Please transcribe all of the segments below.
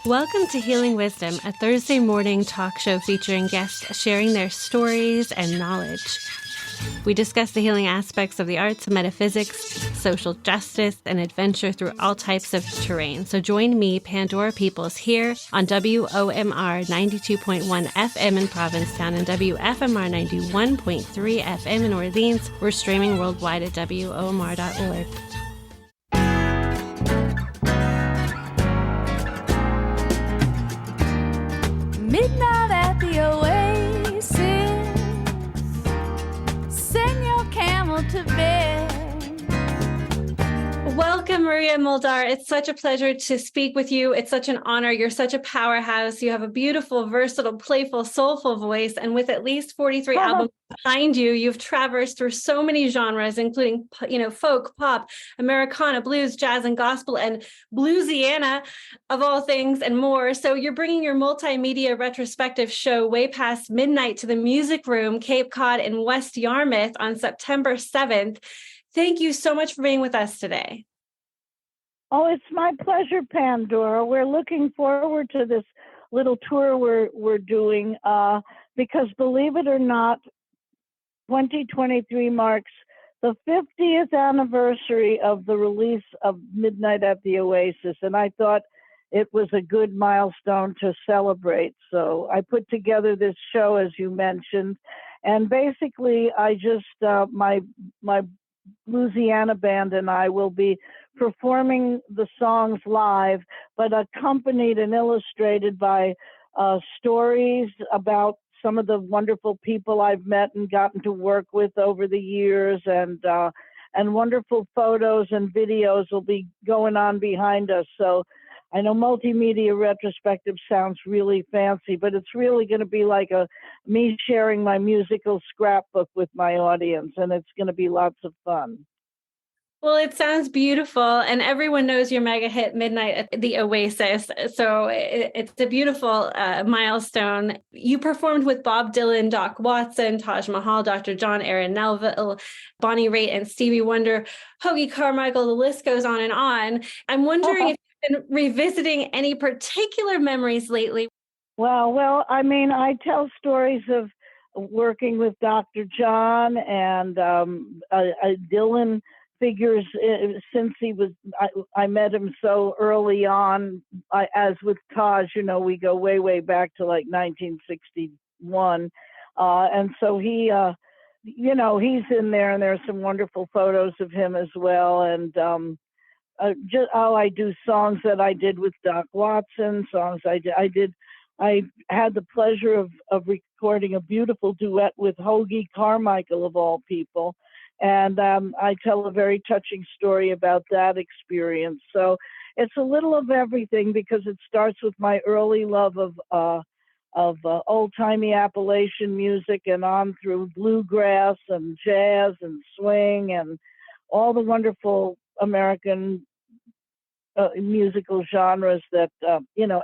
Welcome to Healing Wisdom, a Thursday morning talk show featuring guests sharing their stories and knowledge. We discuss the healing aspects of the arts, metaphysics, social justice, and adventure through all types of terrain. So join me, Pandora Peoples, here on WOMR 92.1 FM in Provincetown and WFMR 91.3 FM in Orleans. We're streaming worldwide at WOMR.org. Midnight at the Oasis, send your camel to bed. Welcome, Maria Muldaur. It's such a pleasure to speak with you. It's such an honor. You're such a powerhouse. You have a beautiful, versatile, playful, soulful voice. And with at least 43 albums behind you, you've traversed through so many genres, including, folk, pop, Americana, blues, jazz, and gospel, and bluesiana, of all things, and more. So you're bringing your multimedia retrospective show Way Past Midnight to the Music Room, Cape Cod in West Yarmouth on September 7th. Thank you so much for being with us today. Oh, it's my pleasure, Pandora. We're looking forward to this little tour we're doing because, believe it or not, 2023 marks the 50th anniversary of the release of Midnight at the Oasis, and I thought it was a good milestone to celebrate. So I put together this show, as you mentioned, and basically I just my Louisiana band and I will be performing the songs live, but accompanied and illustrated by stories about some of the wonderful people I've met and gotten to work with over the years, and wonderful photos and videos will be going on behind us. So I know multimedia retrospective sounds really fancy, but it's really going to be like me sharing my musical scrapbook with my audience, and it's going to be lots of fun. Well, it sounds beautiful, and everyone knows your mega hit Midnight at the Oasis, so it's a beautiful milestone. You performed with Bob Dylan, Doc Watson, Taj Mahal, Dr. John Aaron Neville, Bonnie Raitt, and Stevie Wonder, Hoagy Carmichael, the list goes on and on. I'm wondering if you've been revisiting any particular memories lately. Well, I mean, I tell stories of working with Dr. John and Dylan figures since he was, I met him so early on, as with Taj, we go way back to like 1961. And so he, he's in there, and there's some wonderful photos of him as well. And I do songs that I did with Doc Watson, songs I did. I had the pleasure of recording a beautiful duet with Hoagy Carmichael, of all people. And I tell a very touching story about that experience. So it's a little of everything, because it starts with my early love of old-timey Appalachian music, and on through bluegrass and jazz and swing and all the wonderful American musical genres that,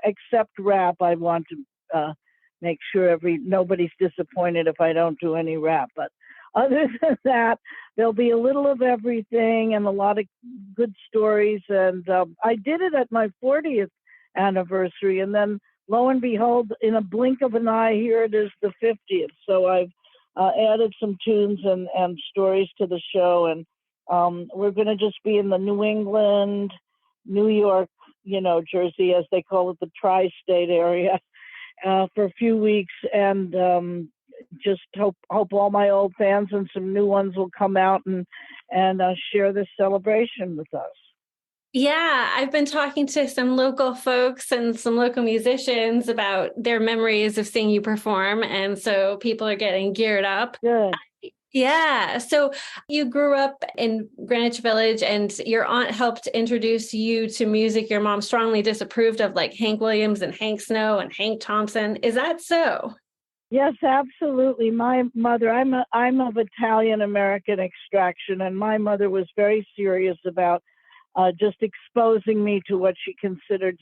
except rap. I want to make sure nobody's disappointed if I don't do any rap. But other than that, there'll be a little of everything and a lot of good stories. And I did it at my 40th anniversary. And then, lo and behold, in a blink of an eye, here it is, the 50th. So I've added some tunes and stories to the show. And we're going to just be in the New England, New York, Jersey, as they call it, the tri-state area, for a few weeks. And just hope all my old fans and some new ones will come out and share this celebration with us. Yeah, I've been talking to some local folks and some local musicians about their memories of seeing you perform, and so people are getting geared up. Good. Yeah. So you grew up in Greenwich Village, and your aunt helped introduce you to music your mom strongly disapproved of, like Hank Williams and Hank Snow and Hank Thompson. Is that so? Yes, absolutely. My mother, I'm of Italian American extraction, and my mother was very serious about just exposing me to what she considered,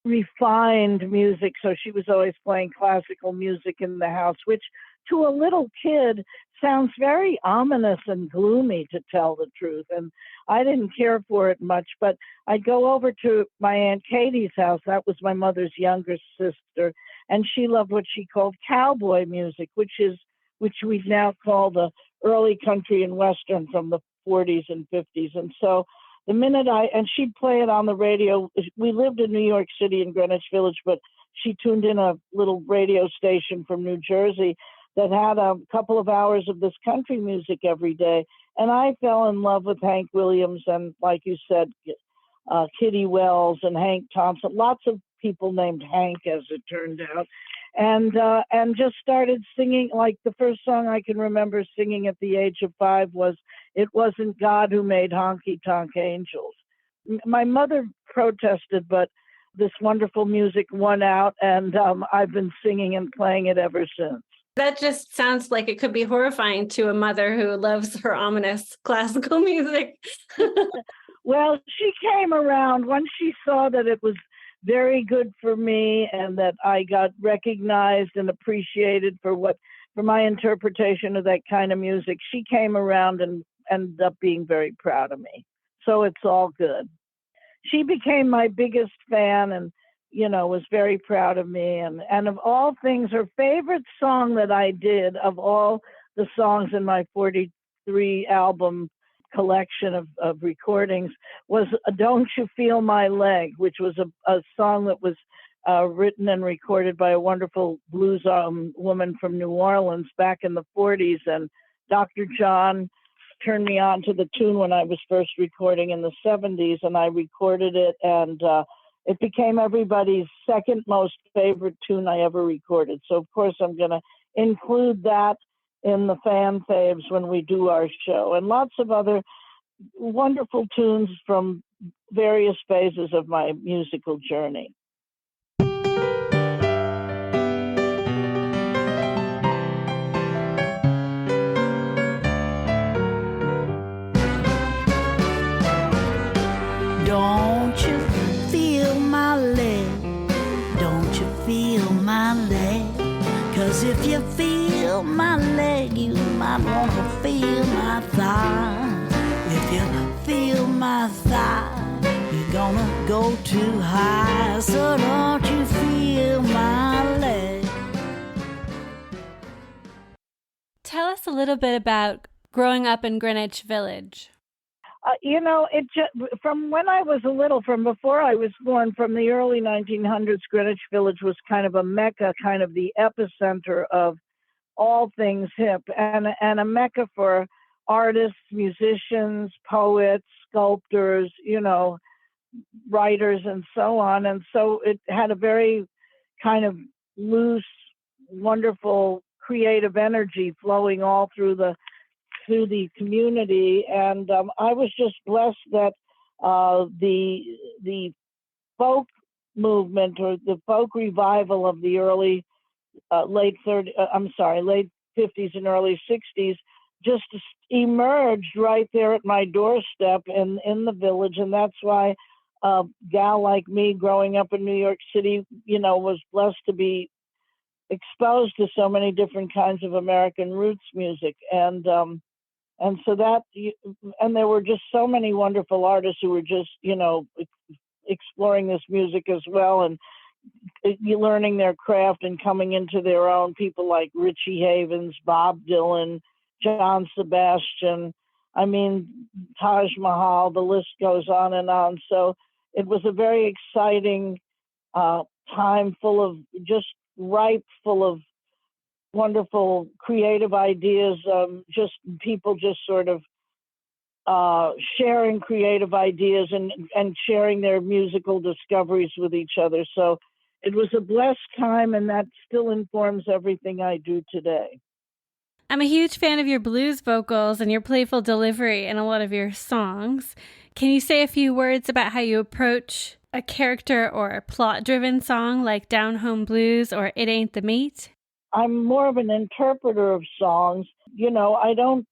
refined music. So she was always playing classical music in the house, which to a little kid, sounds very ominous and gloomy, to tell the truth. And I didn't care for it much, but I'd go over to my Aunt Katie's house. That was my mother's younger sister. And she loved what she called cowboy music, which we now call the early country and western from the 40s and 50s. And so the minute and she'd play it on the radio. We lived in New York City in Greenwich Village, but she tuned in a little radio station from New Jersey that had a couple of hours of this country music every day. And I fell in love with Hank Williams and, like you said, Kitty Wells and Hank Thompson, lots of people named Hank, as it turned out. And just started singing. Like the first song I can remember singing at the age of 5 was "It Wasn't God Who Made Honky Tonk Angels." My mother protested, but this wonderful music won out, and I've been singing and playing it ever since. That just sounds like it could be horrifying to a mother who loves her ominous classical music. Well, she came around once she saw that it was very good for me and that I got recognized and appreciated for my interpretation of that kind of music. She came around and ended up being very proud of me. So it's all good. She became my biggest fan and, was very proud of me. And of all things, her favorite song that I did of all the songs in my 43 album collection of recordings was "Don't You Feel My Leg," which was a song that was written and recorded by a wonderful blues woman from New Orleans back in the 40s. And Dr. John turned me on to the tune when I was first recording in the 70s, and I recorded it, and it became everybody's second most favorite tune I ever recorded. So, of course, I'm going to include that in the fan faves when we do our show, and lots of other wonderful tunes from various phases of my musical journey. Don't you feel my leg? Don't you feel my leg? 'Cause if you feel my leg, you might want to feel my thigh. If you feel my thigh, you're gonna go too high. So don't you feel my leg? Tell us a little bit about growing up in Greenwich Village. It just, from when I was from before I was born, from the early 1900s, Greenwich Village was kind of a mecca, kind of the epicenter of all things hip, and a mecca for artists, musicians, poets, sculptors, writers, and so on. And so it had a very kind of loose, wonderful, creative energy flowing all through the community. And I was just blessed that the folk movement or the folk revival of the late 50s and early 60s just emerged right there at my doorstep in the village. And that's why a gal like me growing up in New York City, was blessed to be exposed to so many different kinds of American roots music. And so and there were just so many wonderful artists who were just, exploring this music as well and learning their craft and coming into their own. People like Richie Havens, Bob Dylan, John Sebastian, Taj Mahal, the list goes on and on. So it was a very exciting time full of wonderful creative ideas, just people just sort of sharing creative ideas and sharing their musical discoveries with each other. So it was a blessed time, and that still informs everything I do today. I'm a huge fan of your blues vocals and your playful delivery in a lot of your songs. Can you say a few words about how you approach a character or a plot-driven song like Down Home Blues or It Ain't the Meat? I'm more of an interpreter of songs. I don't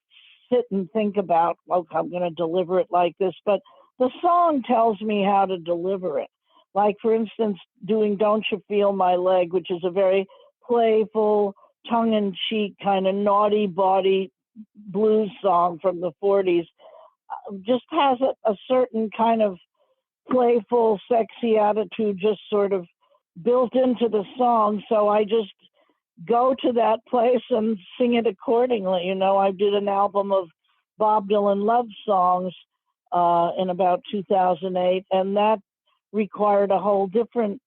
sit and think about, I'm going to deliver it like this, but the song tells me how to deliver it. Like, for instance, doing Don't You Feel My Leg, which is a very playful, tongue-in-cheek kind of naughty bawdy blues song from the 40s, just has a certain kind of playful, sexy attitude just sort of built into the song. So I just go to that place and sing it accordingly. You know, I did an album of Bob Dylan love songs in about 2008, and that required a whole different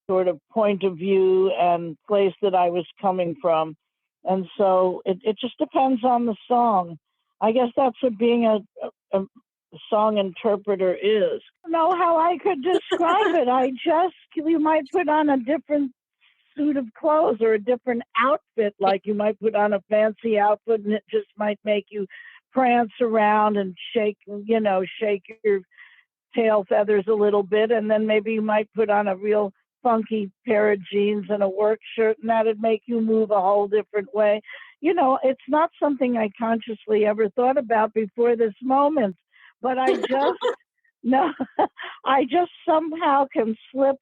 sort of point of view and place that I was coming from. And so it just depends on the song. I guess that's what being a song interpreter is. I don't know how I could describe it. You might put on a different suit of clothes or a different outfit, like you might put on a fancy outfit and it just might make you prance around and shake your tail feathers a little bit. And then maybe you might put on a real funky pair of jeans and a work shirt, and that'd make you move a whole different way. You know, it's not something I consciously ever thought about before this moment, but I just no, I just somehow can slip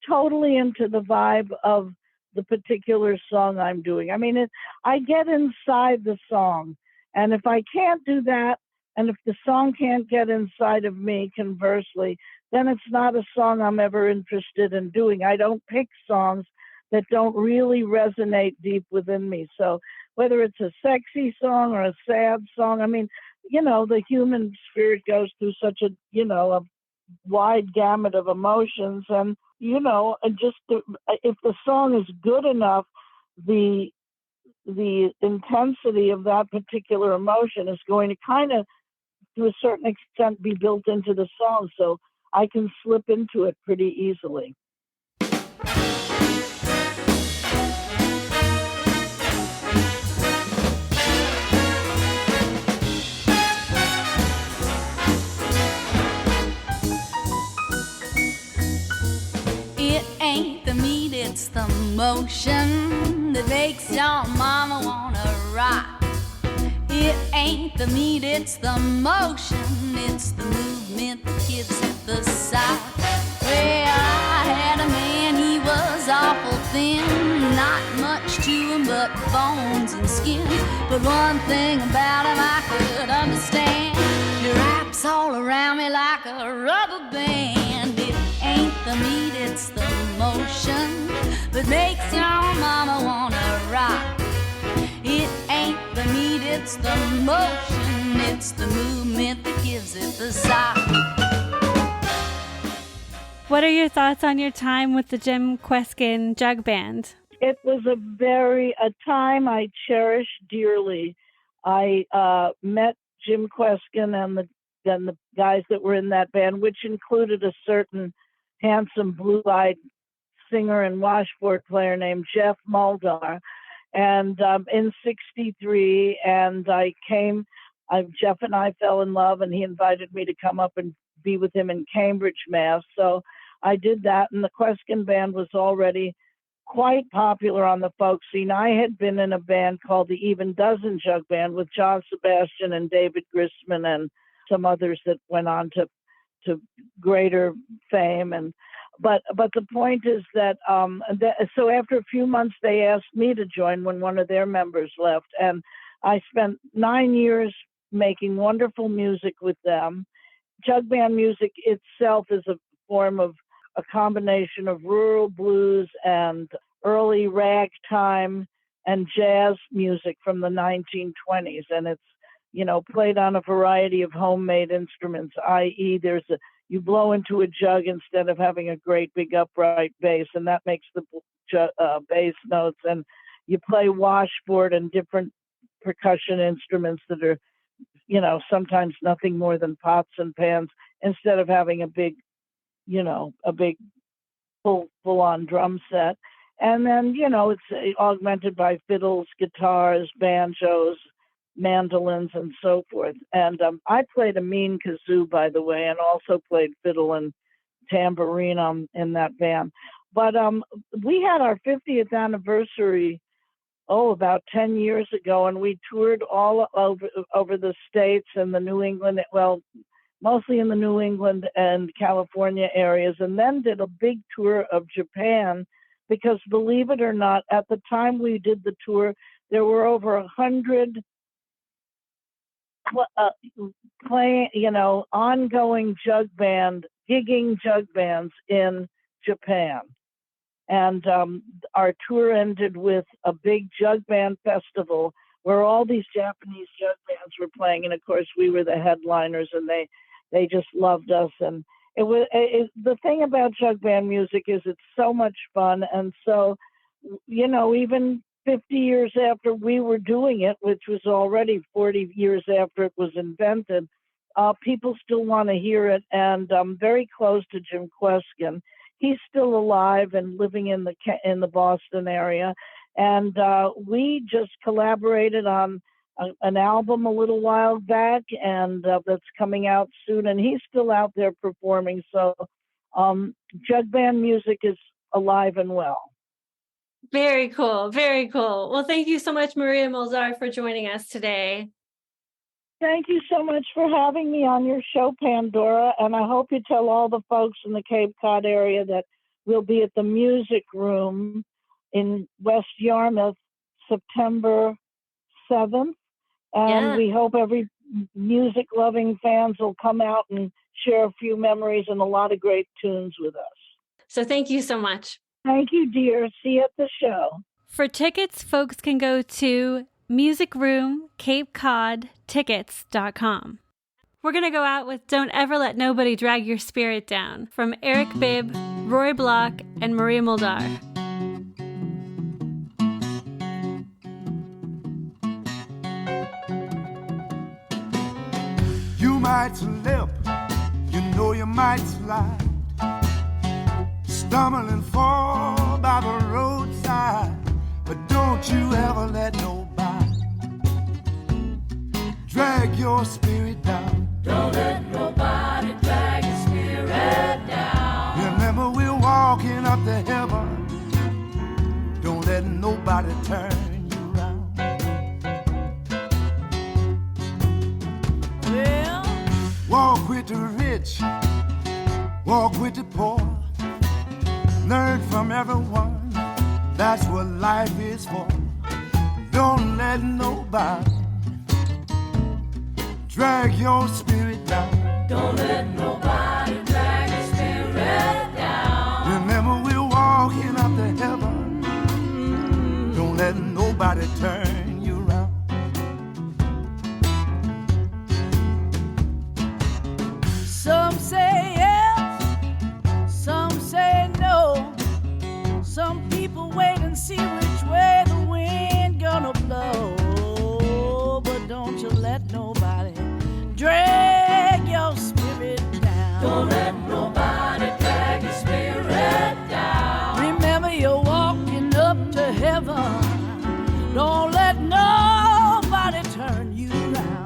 totally into the vibe of the particular song I'm doing. I mean, I get inside the song, and if I can't do that, and if the song can't get inside of me, conversely, then it's not a song I'm ever interested in doing. I don't pick songs that don't really resonate deep within me. So whether it's a sexy song or a sad song, I mean, you know, the human spirit goes through such a wide gamut of emotions. And, you know, if the song is good enough, the intensity of that particular emotion is going to kind of, to a certain extent, be built into the song. So I can slip into it pretty easily. It ain't the meat, it's the motion that makes your mama wanna rock. It ain't the meat, it's the motion, it's the movement that gives it the sight. Well, I had a man, he was awful thin, not much to him but bones and skin. But one thing about him I could understand, he wraps all around me like a rubber band. It ain't the meat, it's the motion that makes your mama wanna rock. It ain't the meat, it's the motion, it's the movement that gives it the sigh. What are your thoughts on your time with the Jim Kweskin Jug Band? It was a time I cherish dearly. I met Jim Kweskin and the guys that were in that band, which included a certain handsome blue-eyed singer and washboard player named Jeff Muldaur. And in '63, and Jeff and I fell in love, and he invited me to come up and be with him in Cambridge, Mass. So I did that, and the Kweskin Band was already quite popular on the folk scene. I had been in a band called the Even Dozen Jug Band with John Sebastian and David Grisman and some others that went on to greater fame. But the point is that so after a few months they asked me to join when one of their members left, and I spent 9 years making wonderful music with them. Jug band music itself is a form of a combination of rural blues and early ragtime and jazz music from the 1920s, and it's, you know, played on a variety of homemade instruments, i.e. you blow into a jug instead of having a great big upright bass, and that makes the bass notes, and you play washboard and different percussion instruments that are, you know, sometimes nothing more than pots and pans, instead of having a big full-on drum set. And then, you know, it's augmented by fiddles, guitars, banjos, mandolins, and so forth. And I played a mean kazoo, by the way, and also played fiddle and tambourine in that band. But we had our 50th anniversary, about 10 years ago, and we toured all over the States and the New England, well, mostly in the New England and California areas, and then did a big tour of Japan because believe it or not, at the time we did the tour, there were over 100 ongoing gigging jug bands in Japan. And our tour ended with a big jug band festival where all these Japanese jug bands were playing. And of course, we were the headliners, and they just loved us. And the thing about jug band music is it's so much fun. And so, even 50 years after we were doing it, which was already 40 years after it was invented, people still want to hear it. And I'm very close to Jim Kweskin. He's still alive and living in the Boston area. And we just collaborated on an album a little while back, and that's coming out soon. And he's still out there performing. So jug band music is alive and well. Very cool. Very cool. Well, thank you so much, Maria Muldaur, for joining us today. Thank you so much for having me on your show, Pandora. And I hope you tell all the folks in the Cape Cod area that we'll be at the Music Room in West Yarmouth, September 7th. And we hope every music-loving fans will come out and share a few memories and a lot of great tunes with us. So thank you so much. Thank you, dear. See you at the show. For tickets, folks can go to musicroomcapecodtickets.com. We're going to go out with Don't Ever Let Nobody Drag Your Spirit Down from Eric Bibb, Roy Block, and Maria Muldaur. You might slip, you might slide, stumble and fall by the roadside, but don't you ever let nobody drag your spirit down. Don't let nobody drag your spirit down. Remember, we're walking up to heaven. Don't let nobody turn you around. Well, walk with the rich, walk with the poor. Learn from everyone, that's what life is for. Don't let nobody drag your spirit down. Don't let nobody drag your spirit down. Remember, we're walking up to heaven. Don't let nobody turn you around. some say yes, some say no. Some people wait and see which way the wind gonna blow. But don't you let nobody drag your spirit down. Don't let nobody drag your spirit down. Remember, you're walking up to heaven. Don't let nobody turn you around.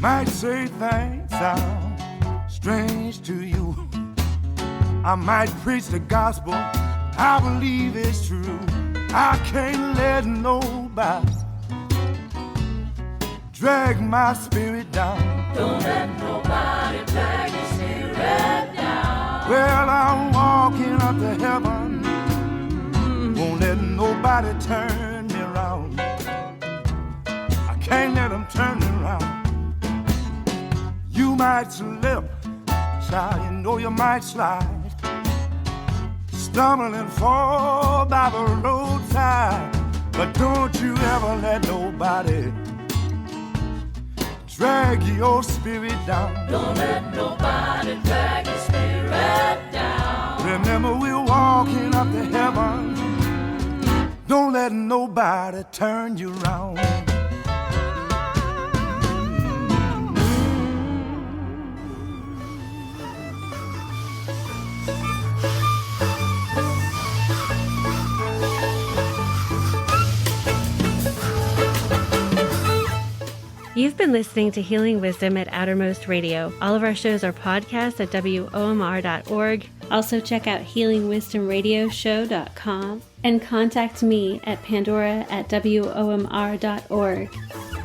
Might say things sound strange to you. I might preach the gospel, I believe it's true. I can't let nobody drag my spirit down. Don't let nobody drag your spirit down. Well, I'm walking up to heaven. Won't let nobody turn me around. I can't let them turn me around. You might slip, child, you know you might slide. Stumble and fall by the roadside. But don't you ever let nobody drag your spirit down. Don't let nobody drag your spirit down. Remember, we're walking up to heaven. Don't let nobody turn you around. You've been listening to Healing Wisdom at Outermost Radio. All of our shows are podcasts at WOMR.org. Also check out healingwisdomradioshow.com and contact me at Pandora@WOMR.org.